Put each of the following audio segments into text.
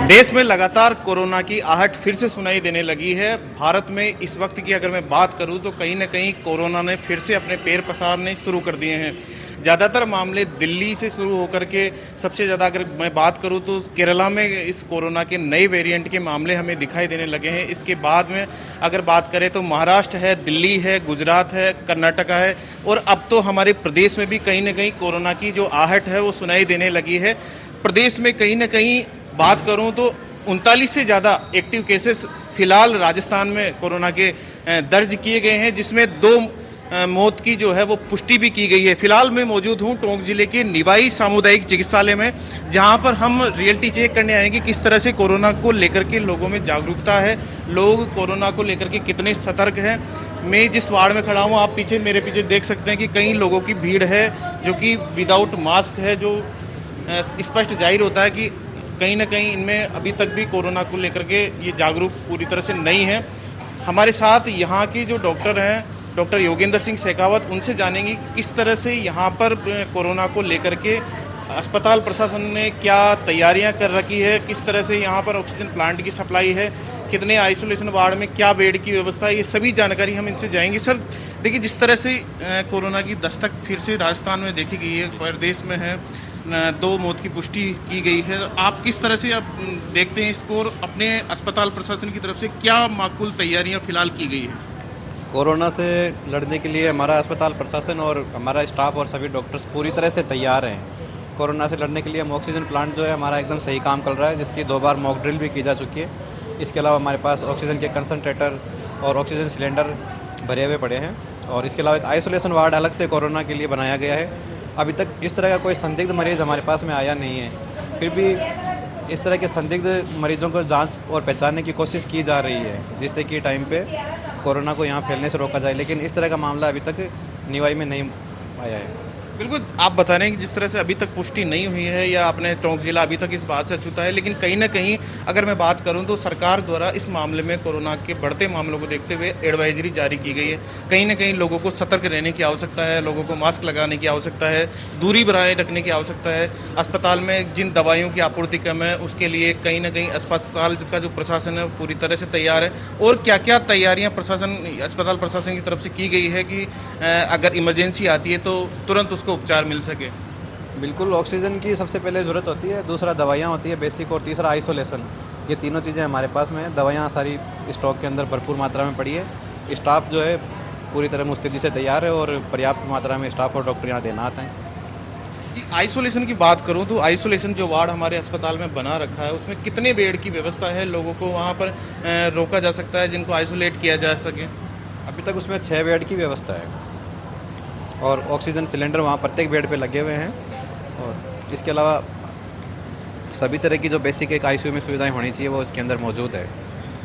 देश में लगातार कोरोना की आहट फिर से सुनाई देने लगी है। भारत में इस वक्त की अगर मैं बात करूं तो कहीं न कहीं कोरोना ने फिर से अपने पैर पसारने शुरू कर दिए हैं। ज़्यादातर मामले दिल्ली से शुरू होकर के सबसे ज़्यादा अगर मैं बात करूं तो केरला में इस कोरोना के नए वेरिएंट के मामले हमें दिखाई देने लगे हैं। इसके बाद में अगर बात करें तो महाराष्ट्र है, दिल्ली है, गुजरात है, कर्नाटका है और अब तो हमारे प्रदेश में भी कहीं न कहीं कोरोना की जो आहट है वो सुनाई देने लगी है। प्रदेश में कहीं न कहीं बात करूं तो 39 से ज़्यादा एक्टिव केसेस फिलहाल राजस्थान में कोरोना के दर्ज किए गए हैं, जिसमें 2 मौत की जो है वो पुष्टि भी की गई है। फिलहाल मैं मौजूद हूं टोंक जिले के निवाई सामुदायिक चिकित्सालय में, जहां पर हम रियलिटी चेक करने आए कि किस तरह से कोरोना को लेकर के लोगों में जागरूकता है, लोग कोरोना को लेकर के कितने सतर्क हैं। मैं जिस वार्ड में खड़ा हूं, आप पीछे मेरे पीछे देख सकते हैं कि कई लोगों की भीड़ है जो कि विदाउट मास्क है, जो स्पष्ट जाहिर होता है कि कहीं ना कहीं इनमें अभी तक भी कोरोना को लेकर के ये जागरूक पूरी तरह से नहीं है। हमारे साथ यहाँ के जो डॉक्टर हैं, डॉक्टर योगेंद्र सिंह शेखावत, उनसे जानेंगे कि किस तरह से यहाँ पर कोरोना को लेकर के अस्पताल प्रशासन ने क्या तैयारियाँ कर रखी है, किस तरह से यहाँ पर ऑक्सीजन प्लांट की सप्लाई है, कितने आइसोलेशन वार्ड में क्या बेड की व्यवस्था है, ये सभी जानकारी हम इनसे जाएंगे। सर देखिए, जिस तरह से कोरोना की दस्तक फिर से राजस्थान में देखी गई है, प्रदेश में है, 2 मौत की पुष्टि की गई है, आप किस तरह से आप देखते हैं इसको और अपने अस्पताल प्रशासन की तरफ से क्या माकूल तैयारियां फिलहाल की गई है? कोरोना से लड़ने के लिए हमारा अस्पताल प्रशासन और हमारा स्टाफ और सभी डॉक्टर्स पूरी तरह से तैयार हैं। कोरोना से लड़ने के लिए हम ऑक्सीजन प्लांट जो है हमारा एकदम सही काम कर रहा है, जिसकी 2 बार मॉक ड्रिल भी की जा चुकी है। इसके अलावा हमारे पास ऑक्सीजन के कंसनट्रेटर और ऑक्सीजन सिलेंडर भरे हुए पड़े हैं, और इसके अलावा एक आइसोलेशन वार्ड अलग से कोरोना के लिए बनाया गया है। अभी तक इस तरह का कोई संदिग्ध मरीज़ हमारे पास में आया नहीं है, फिर भी इस तरह के संदिग्ध मरीजों को जांच और पहचानने की कोशिश की जा रही है, जिससे कि टाइम पे कोरोना को यहाँ फैलने से रोका जाए, लेकिन इस तरह का मामला अभी तक निवाई में नहीं आया है। बिल्कुल, आप बता रहे हैं कि जिस तरह से अभी तक पुष्टि नहीं हुई है या अपने टोंक जिला अभी तक इस बात से अछूता है, लेकिन कहीं ना कहीं अगर मैं बात करूं तो सरकार द्वारा इस मामले में कोरोना के बढ़ते मामलों को देखते हुए एडवाइजरी जारी की गई है। कहीं ना कहीं लोगों को सतर्क रहने की आवश्यकता है, लोगों को मास्क लगाने की आवश्यकता है, दूरी बनाए रखने की आवश्यकता है। अस्पताल में जिन दवाइयों की आपूर्ति कम है, उसके लिए कहीं ना कहीं अस्पताल का जो प्रशासन है वो पूरी तरह से तैयार है। और क्या क्या तैयारियाँ अस्पताल प्रशासन की तरफ से की गई है कि अगर इमरजेंसी आती है तो तुरंत उसको उपचार मिल सके? बिल्कुल, ऑक्सीजन की सबसे पहले ज़रूरत होती है, दूसरा दवाइयाँ होती है बेसिक, और तीसरा आइसोलेशन। ये तीनों चीज़ें हमारे पास में है। दवाइयाँ सारी स्टॉक के अंदर भरपूर मात्रा में पड़ी है। स्टाफ जो है पूरी तरह मुस्तैदी से तैयार है, और पर्याप्त मात्रा में स्टाफ और डॉक्टर यहाँ तैनात हैं। जी, आइसोलेशन की बात करूं तो आइसोलेशन जो वार्ड हमारे अस्पताल में बना रखा है, उसमें कितने बेड की व्यवस्था है, लोगों को वहां पर रोका जा सकता है जिनको आइसोलेट किया जा सके? अभी तक उसमें 6 बेड की व्यवस्था है, और ऑक्सीजन सिलेंडर वहाँ प्रत्येक बेड पे लगे हुए हैं, और इसके अलावा सभी तरह की जो बेसिक एक आईसीयू में सुविधाएं होनी चाहिए वो इसके अंदर मौजूद है।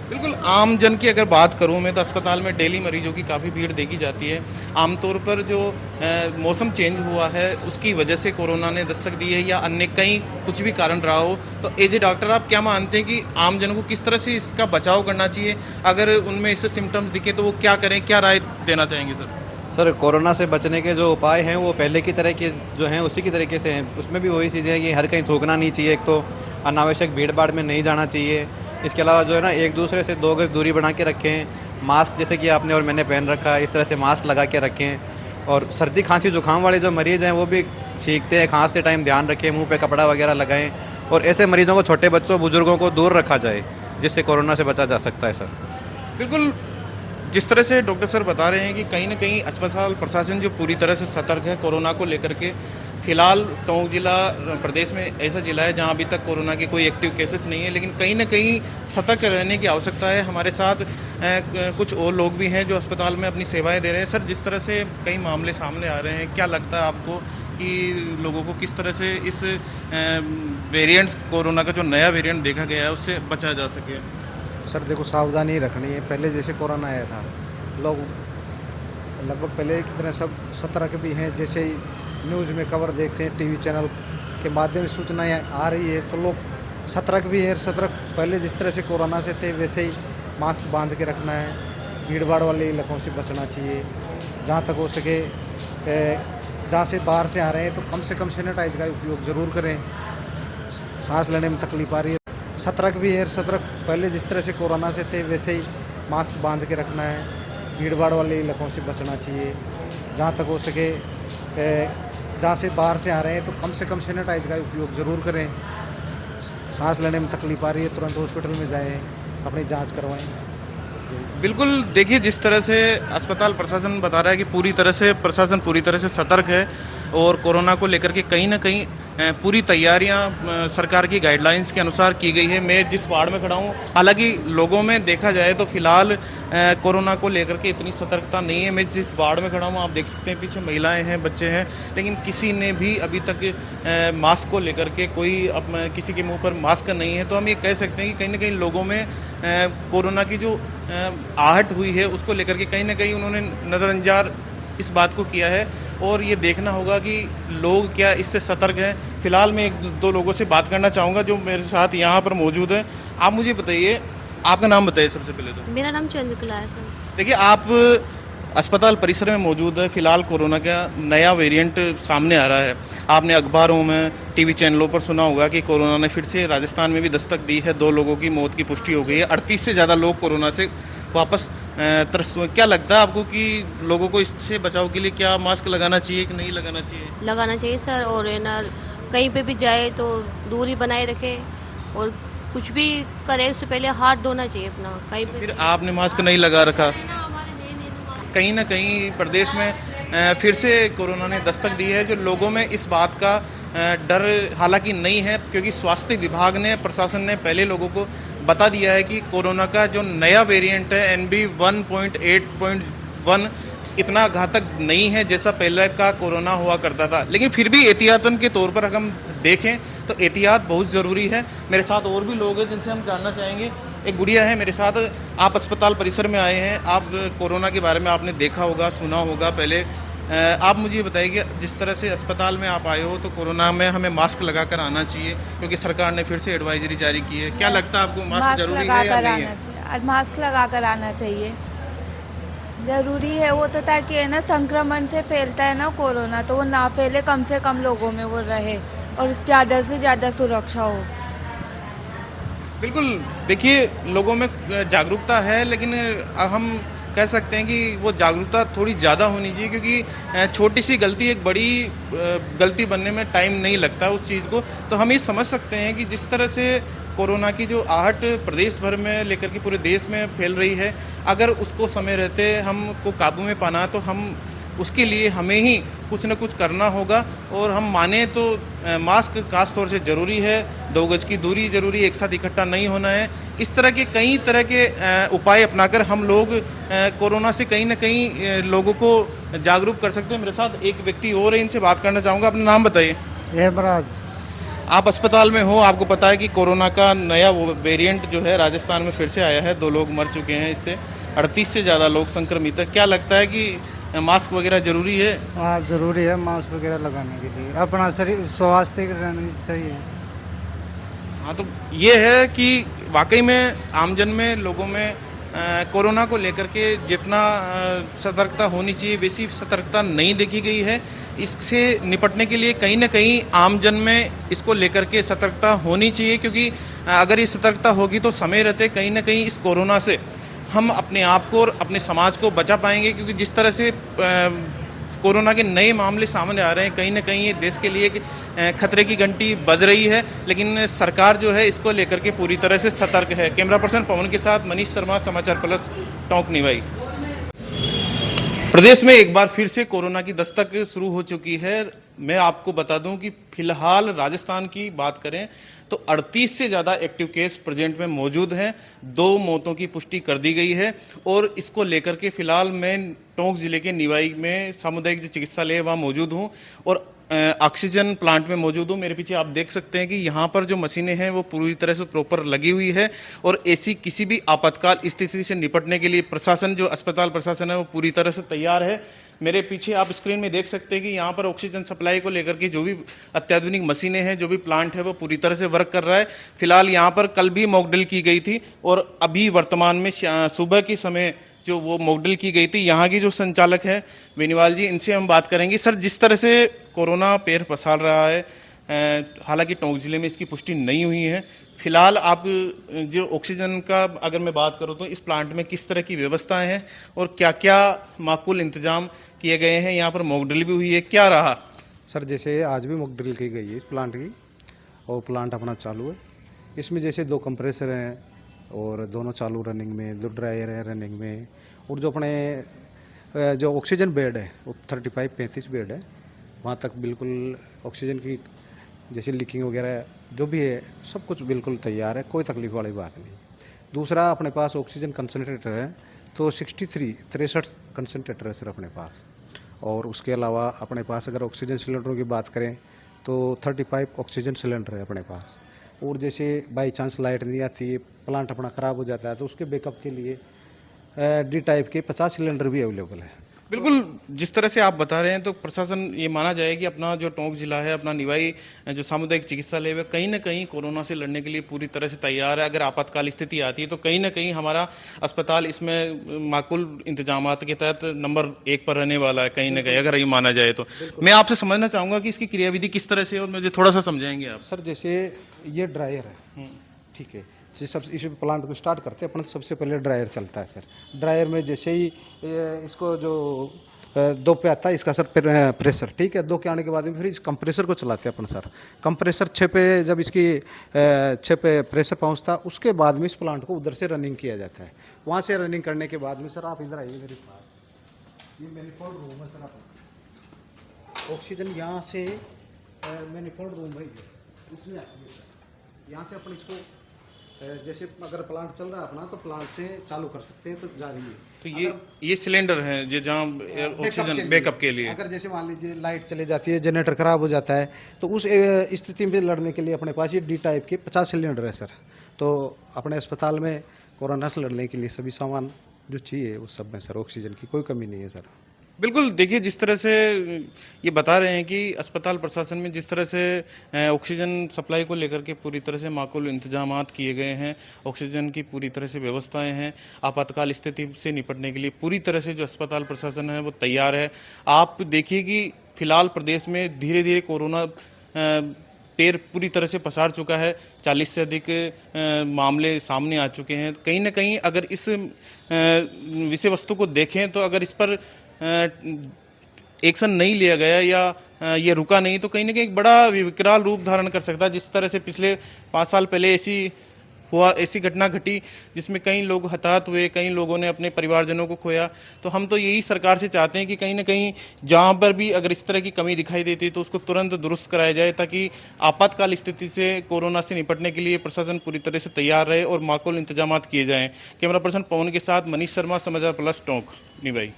बिल्कुल, आम जन की अगर बात करूं मैं तो अस्पताल में डेली मरीजों की काफ़ी भीड़ देखी जाती है। आमतौर पर जो मौसम चेंज हुआ है उसकी वजह से कोरोना ने दस्तक दी है या अन्य कहीं कुछ भी कारण रहा हो, तो एज ए डॉक्टर आप क्या मानते हैं कि आम जन को किस तरह से इसका बचाव करना चाहिए? अगर उनमें इससे सिम्टम्स दिखे तो वो क्या करें, क्या राय देना चाहेंगे सर? सर, कोरोना से बचने के जो उपाय हैं वो पहले की तरह के जो हैं उसी की तरीके से हैं। उसमें भी वही चीज़ें हैं कि हर कहीं थूकना नहीं चाहिए, एक तो अनावश्यक भीड़ भाड़ में नहीं जाना चाहिए। इसके अलावा जो है ना, एक दूसरे से 2 गज दूरी बना के रखें। मास्क जैसे कि आपने और मैंने पहन रखा है, इस तरह से मास्क लगा के रखें। और सर्दी खांसी जुकाम वाले जो मरीज़ हैं वो भी छींकते हैं, खांसते टाइम ध्यान रखें, मुँह पर कपड़ा वगैरह लगाएँ। और ऐसे मरीज़ों को, छोटे बच्चों बुजुर्गों को दूर रखा जाए, जिससे कोरोना से बचा जा सकता है। सर बिल्कुल, जिस तरह से डॉक्टर सर बता रहे हैं कि कहीं ना कहीं अस्पताल प्रशासन जो पूरी तरह से सतर्क है कोरोना को लेकर के। फिलहाल टोंक जिला प्रदेश में ऐसा जिला है जहां अभी तक कोरोना के कोई एक्टिव केसेस नहीं है, लेकिन कहीं ना कहीं सतर्क रहने की आवश्यकता है। हमारे साथ कुछ और लोग भी हैं जो अस्पताल में अपनी सेवाएं दे रहे हैं। सर, जिस तरह से कई मामले सामने आ रहे हैं, क्या लगता है आपको कि लोगों को किस तरह से इस वेरिएंट कोरोना का जो नया वेरिएंट देखा गया है उससे बचा जा सके? सर देखो, सावधानी रखनी है। पहले जैसे कोरोना आया था, लोग लगभग पहले की तरह सब सतर्क भी हैं। जैसे ही न्यूज़ में खबर देखते हैं, टीवी चैनल के माध्यम से सूचनाएं आ रही है, तो लोग सतर्क भी हैं। सतर्क पहले जिस तरह से कोरोना से थे वैसे ही मास्क बांध के रखना है, भीड़ भाड़ वाले इलाकों से बचना चाहिए। जहाँ तक हो सके, जहाँ से बाहर से आ रहे हैं तो कम से कम सैनिटाइज का उपयोग ज़रूर करें। सांस लेने में तकलीफ आ रही है, सतर्क भी है। सतर्क पहले जिस तरह से कोरोना से थे वैसे ही मास्क बांध के रखना है, भीड़ भाड़ वाले इलाकों से बचना चाहिए, जहाँ तक हो सके जहाँ से बाहर से आ रहे हैं तो कम से कम सैनिटाइज का उपयोग ज़रूर करें। सांस लेने में तकलीफ आ रही है तुरंत हॉस्पिटल में जाएं, अपनी जांच करवाएं। बिल्कुल, देखिए जिस तरह से अस्पताल प्रशासन बता रहा है कि प्रशासन पूरी तरह से सतर्क है और कोरोना को लेकर के कहीं ना कहीं पूरी तैयारियां सरकार की गाइडलाइंस के अनुसार की गई है। मैं जिस वार्ड में खड़ा हूं, हालांकि लोगों में देखा जाए तो फिलहाल कोरोना को लेकर के इतनी सतर्कता नहीं है। मैं जिस वार्ड में खड़ा हूं आप देख सकते हैं पीछे महिलाएं हैं, बच्चे हैं, लेकिन किसी ने भी अभी तक मास्क को लेकर के किसी के मुंह पर मास्क नहीं है। तो हम ये कह सकते हैं कि कहीं ना कहीं लोगों में कोरोना की जो आहट हुई है उसको लेकर के कहीं ना कहीं उन्होंने नज़रअंदाज इस बात को किया है और ये देखना होगा कि लोग क्या इससे सतर्क हैं। फिलहाल मैं एक दो लोगों से बात करना चाहूँगा जो मेरे साथ यहाँ पर मौजूद हैं। आप मुझे बताइए, आपका नाम बताइए सबसे पहले तो। मेरा नाम चंद्रकला है सर। देखिए, आप अस्पताल परिसर में मौजूद है। फिलहाल कोरोना का नया वेरिएंट सामने आ रहा है। आपने अखबारों में, टीवी चैनलों पर सुना होगा कि कोरोना ने फिर से राजस्थान में भी दस्तक दी है। 2 लोगों की मौत की पुष्टि हो गई है। 38 से ज़्यादा लोग कोरोना से वापस त्रस्त हुए। क्या लगता है आपको कि लोगों को इससे बचाव के लिए क्या मास्क लगाना चाहिए कि नहीं लगाना चाहिए? लगाना चाहिए सर, और है ना कहीं पे भी जाए तो दूरी बनाए रखे और कुछ भी करे उससे पहले हाथ धोना चाहिए अपना। कहीं पे फिर आपने मास्क नहीं लगा रखा। कहीं ना कहीं प्रदेश में फिर से कोरोना ने दस्तक दी है, जो लोगों में इस बात का डर हालांकि नहीं है, क्योंकि स्वास्थ्य विभाग ने, प्रशासन ने पहले लोगों को बता दिया है कि कोरोना का जो नया वेरिएंट है NB 1.8.1 इतना घातक नहीं है जैसा पहले का कोरोना हुआ करता था। लेकिन फिर भी एहतियातन के तौर पर अगर हम देखें तो एहतियात बहुत ज़रूरी है। मेरे साथ और भी लोग हैं जिनसे हम जानना चाहेंगे। एक गुड़िया है मेरे साथ। आप अस्पताल परिसर में आए हैं, आप कोरोना के बारे में आपने देखा होगा, सुना होगा पहले। आप मुझे बताइए कि जिस तरह से अस्पताल में आप आए हो तो कोरोना में हमें मास्क लगा कर आना चाहिए, क्योंकि सरकार ने फिर से एडवाइजरी जारी की है। क्या लगता है आपको, मास्क जरूरी है या नहीं है? मास्क लगा कर आना चाहिए, ज़रूरी है वो तो, ताकि है ना संक्रमण से फैलता है ना कोरोना, तो वो ना फैले, कम से कम लोगों में वो रहे और ज़्यादा से ज़्यादा सुरक्षा हो। बिल्कुल, देखिए लोगों में जागरूकता है, लेकिन हम कह सकते हैं कि वो जागरूकता थोड़ी ज़्यादा होनी चाहिए, क्योंकि छोटी सी गलती एक बड़ी गलती बनने में टाइम नहीं लगता उस चीज़ को। तो हम ये समझ सकते हैं कि जिस तरह से कोरोना की जो आहट प्रदेश भर में लेकर के पूरे देश में फैल रही है, अगर उसको समय रहते हमको काबू में पाना तो हम उसके लिए हमें ही कुछ न कुछ करना होगा। और हम माने तो मास्क खास तौर से ज़रूरी है, 2 गज की दूरी ज़रूरी, एक साथ इकट्ठा नहीं होना है। इस तरह के कई तरह के उपाय अपनाकर हम लोग कोरोना से कहीं ना कहीं लोगों को जागरूक कर सकते हैं। मेरे साथ एक व्यक्ति और है, इनसे बात करना चाहूँगा। अपना नाम बताइए। हेमराज। आप अस्पताल में हो, आपको पता है कि कोरोना का नया वेरिएंट जो है राजस्थान में फिर से आया है। 2 लोग मर चुके हैं, इससे 38 से ज़्यादा लोग संक्रमित है। क्या लगता है कि मास्क वगैरह ज़रूरी है? हाँ, ज़रूरी है मास्क वगैरह लगाने के लिए, अपना शरीर स्वास्थ्य रहना सही है। हाँ, तो ये है कि वाकई में आमजन में, लोगों में कोरोना को लेकर के जितना सतर्कता होनी चाहिए वैसी सतर्कता नहीं देखी गई है। इससे निपटने के लिए कहीं ना कहीं आमजन में इसको लेकर के सतर्कता होनी चाहिए, क्योंकि अगर ये सतर्कता होगी तो समय रहते कहीं ना कहीं इस कोरोना से हम अपने आप को और अपने समाज को बचा पाएंगे। क्योंकि जिस तरह से कोरोना के नए मामले सामने आ रहे हैं, कहीं ना कहीं ये देश के लिए खतरे की घंटी बज रही है, लेकिन सरकार जो है इसको लेकर के पूरी तरह से सतर्क है। कैमरा पर्सन पवन के साथ मनीष शर्मा, समाचार प्लस, टोंक निवाई। प्रदेश में एक बार फिर से कोरोना की दस्तक शुरू हो चुकी है। मैं आपको बता दूं कि फिलहाल राजस्थान की बात करें तो 38 से ज़्यादा एक्टिव केस प्रेजेंट में मौजूद हैं। 2 मौतों की पुष्टि कर दी गई है और इसको लेकर के फिलहाल मैं टोंक जिले के निवाई में सामुदायिक जो चिकित्सालय है वहाँ मौजूद हूँ और ऑक्सीजन प्लांट में मौजूद हूँ। मेरे पीछे आप देख सकते हैं कि यहाँ पर जो मशीनें हैं वो पूरी तरह से प्रॉपर लगी हुई है और ऐसी किसी भी आपातकाल स्थिति से निपटने के लिए प्रशासन, जो अस्पताल प्रशासन है, वो पूरी तरह से तैयार है। मेरे पीछे आप स्क्रीन में देख सकते हैं कि यहाँ पर ऑक्सीजन सप्लाई को लेकर के जो भी अत्याधुनिक मशीनें हैं, जो भी प्लांट है, वो पूरी तरह से वर्क कर रहा है। फिलहाल यहाँ पर कल भी मॉकड्रिल की गई थी और अभी वर्तमान में सुबह के समय जो वो मॉकड्रिल की गई थी, यहाँ की जो संचालक है बेनीवाल जी, इनसे हम बात करेंगे। सर, जिस तरह से कोरोना पैर पसार रहा है, हालांकि टोंक जिले में इसकी पुष्टि नहीं हुई है, फिलहाल आप जो ऑक्सीजन का अगर मैं बात करूं तो इस प्लांट में किस तरह की व्यवस्थाएं हैं और क्या क्या माकूल इंतजाम किए गए हैं? यहाँ पर मॉक ड्रिल भी हुई है, क्या रहा? सर जैसे आज भी मॉक ड्रिल की गई है इस प्लांट की, और प्लांट अपना चालू है। इसमें जैसे 2 कंप्रेसर हैं और दोनों चालू रनिंग में, 2 ड्रायर है रनिंग में, और जो अपने जो ऑक्सीजन बेड है वो 35-35 बेड है। वहाँ तक बिल्कुल ऑक्सीजन की जैसे लीकिंग वगैरह जो भी है सब कुछ बिल्कुल तैयार है, कोई तकलीफ वाली बात नहीं। दूसरा अपने पास ऑक्सीजन कंसनट्रेटर है, तो 63 कंसनट्रेटर है सर अपने पास। और उसके अलावा अपने पास अगर ऑक्सीजन सिलेंडरों की बात करें तो 35 ऑक्सीजन सिलेंडर है अपने पास। और जैसे बाई चांस लाइट नहीं आती, प्लांट अपना ख़राब हो जाता है, तो उसके बैकअप के लिए डी टाइप के 50 सिलेंडर भी अवेलेबल है। बिल्कुल, जिस तरह से आप बता रहे हैं तो प्रशासन ये माना जाए कि अपना जो टोंक जिला है, अपना निवाई जो सामुदायिक चिकित्सालय है, कहीं ना कहीं कोरोना से लड़ने के लिए पूरी तरह से तैयार है। अगर आपातकाल स्थिति आती है तो कहीं ना कहीं हमारा अस्पताल इसमें माकूल इंतजामात के तहत नंबर 1 पर रहने वाला है, कहीं ना कहीं अगर ये माना जाए तो। मैं आपसे समझना चाहूंगा कि इसकी क्रियाविधि किस तरह से, और मुझे थोड़ा सा समझाएंगे आप? सर जैसे ये ड्रायर है, ठीक है, जैसे सब इस प्लांट को स्टार्ट करते हैं अपन, सबसे पहले ड्रायर चलता है सर। ड्रायर में जैसे ही इसको जो 2 पे आता है इसका सर प्रेशर, ठीक है, 2 के आने के बाद में फिर इस कंप्रेसर को चलाते हैं अपन सर। कंप्रेसर 6 पे जब इसकी 6 पे प्रेशर पहुंचता है उसके बाद में इस प्लांट को उधर से रनिंग किया जाता है। वहाँ से रनिंग करने के बाद में सर आप इधर आइए मेरे पास, ये मैनिफोल्ड रूम है सर अपना। ऑक्सीजन यहाँ से मैनिफोल्ड रूम है, इसमें आती है सर। यहाँ से अपन इसको जैसे अगर प्लांट चल रहा है अपना तो प्लांट से चालू कर सकते हैं, तो जा रही है। तो ये सिलेंडर है जो जहाँ ऑक्सीजन बैकअप के लिए, अगर जैसे मान लीजिए लाइट चली जाती है, जनरेटर खराब हो जाता है, तो उस स्थिति में लड़ने के लिए अपने पास ये डी टाइप के 50 सिलेंडर है सर। तो अपने अस्पताल में कोरोना से लड़ने के लिए सभी सामान जो चाहिए उस सब में सर ऑक्सीजन की कोई कमी नहीं है सर। बिल्कुल। देखिए, जिस तरह से ये बता रहे हैं कि अस्पताल प्रशासन में जिस तरह से ऑक्सीजन सप्लाई को लेकर के पूरी तरह से माकूल इंतजामात किए गए हैं, ऑक्सीजन की पूरी तरह से व्यवस्थाएं हैं, आपातकाल स्थिति से निपटने के लिए पूरी तरह से जो अस्पताल प्रशासन है वो तैयार है। आप देखिए कि फिलहाल प्रदेश में धीरे धीरे कोरोना पैर पूरी तरह से पसार चुका है, 40 से अधिक मामले सामने आ चुके हैं। कहीं ना कहीं अगर इस विषय वस्तु को देखें तो अगर इस पर एक्शन नहीं लिया गया या ये रुका नहीं तो कहीं ना कहीं एक बड़ा विकराल रूप धारण कर सकता है। जिस तरह से पिछले 5 साल पहले ऐसी घटना घटी जिसमें कई लोग हताहत हुए, कई लोगों ने अपने परिवारजनों को खोया। तो हम तो यही सरकार से चाहते हैं कि कहीं ना कहीं जहां पर भी अगर इस तरह की कमी दिखाई देती है तो उसको तुरंत दुरुस्त कराया जाए, ताकि आपातकाल स्थिति से कोरोना से निपटने के लिए प्रशासन पूरी तरह से तैयार रहे और माकूल इंतजाम किए जाएं। कैमरा पर्सन पवन के साथ मनीष शर्मा, समाचार प्लस टोंक, निभाई।